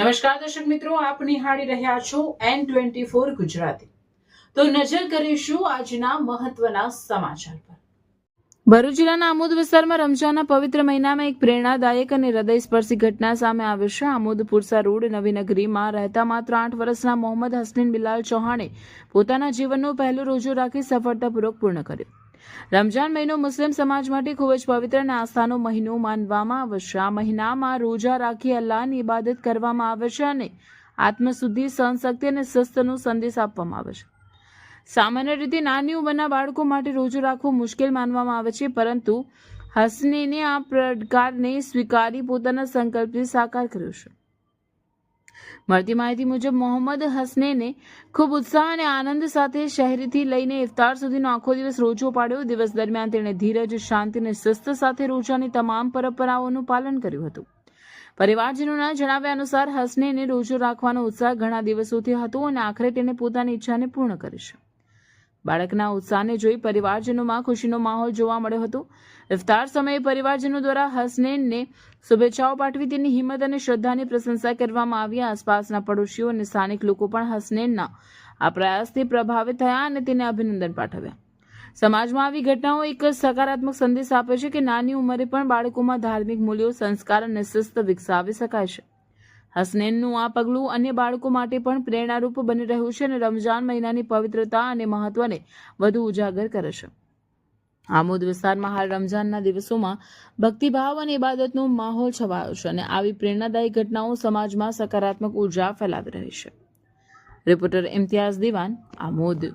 નમસ્કાર દર્શક મિત્રો, આપ નિહાળી રહ્યા છો N24 ગુજરાતી। તો નજર કરીશું આજના મહત્વના સમાચાર પર। ભરૂચ જિલ્લાના આમોદ વિસ્તારમાં રમઝાનના પવિત્ર મહિનામાં એક પ્રેરણાદાયક અને હૃદયસ્પર્શી ઘટના સામે આવી છે। આમોદ પુરસા રોડ નવીનગરીમાં રહેતા માત્ર 8 વર્ષના મોહમ્મદ હસનૈન બિલાલ ચૌહાણે પોતાના જીવનનો પહેલો રોજો રાખી સફળતાપૂર્વક પૂર્ણ કર્યો। રમઝાન મહિનો મુસ્લિમ સમાજ માટે ખૂબ જ પવિત્ર અને આસ્થાનો મહિનો માનવામાં આવે છે। આ મહિનામાં રોજા રાખી અલ્લાહની ઇબાદત કરવામાં આવે છે અને આત્મશુદ્ધિ, સહનશક્તિ અને શિસ્તનો સંદેશ આપવામાં આવે છે। સામાન્ય રીતે નાની ઉંમરના બાળકો માટે રોજો રાખવો મુશ્કેલ માનવામાં આવે છે, પરંતુ હસનૈને આ પડકારને સ્વીકારી પોતાના સંકલ્પને સાકાર કર્યો છે। મળતી માહિતી મુજબ મોહમ્મદ હસનૈને ખૂબ ઉત્સાહ અને આનંદ સાથે શહેરીથી લઈને ઇફતાર સુધીનો આખો દિવસ રોજો પાડ્યો। દિવસ દરમિયાન તેણે ધીરજ, શાંતિ અને શિસ્ત સાથે રોજાની તમામ પરંપરાઓનું પાલન કર્યું હતું। પરિવારજનોના જણાવ્યા અનુસાર હસનૈને રોજો રાખવાનો ઉત્સાહ ઘણા દિવસોથી હતો અને આખરે તેણે પોતાની ઈચ્છાને પૂર્ણ કરી છે। બાળકના ઉત્સાહને જોઈ પરિવારજનોમાં ખુશીનો માહોલ જોવા મળ્યો હતો। ઇફતાર સમયે પરિવારજનો દ્વારા હસનૈનને શુભેચ્છાઓ પાઠવી તેની હિંમત અને શ્રદ્ધાની પ્રશંસા કરવામાં આવી। આસપાસના પડોશીઓ અને સ્થાનિક લોકો પણ હસનૈનના આ પ્રયાસથી પ્રભાવિત થયા અને તેને અભિનંદન પાઠવ્યા। સમાજમાં આવી ઘટનાઓ એક સકારાત્મક સંદેશ આપે છે કે નાની ઉંમરે પણ બાળકોમાં ધાર્મિક મૂલ્યો, સંસ્કાર અને શિસ્ત વિકસાવી શકાય છે। હસનૈનનું આ પગલું અન્ય બાળકો માટે પણ પ્રેરણારૂપ બની રહ્યું છે અને રમઝાન મહિનાની પવિત્રતા અને મહત્વને વધુ ઉજાગર કરે છે। આમોદ વિસ્તારમાં હાલ રમઝાનના દિવસોમાં ભક્તિભાવ અને ઇબાદતનો માહોલ છવાયો છે અને આવી પ્રેરણાદાયી ઘટનાઓ સમાજમાં સકારાત્મક ઉર્જા ફેલાવી રહી છે। રિપોર્ટર ઇમ્તિયાઝ દિવાન, આમોદ।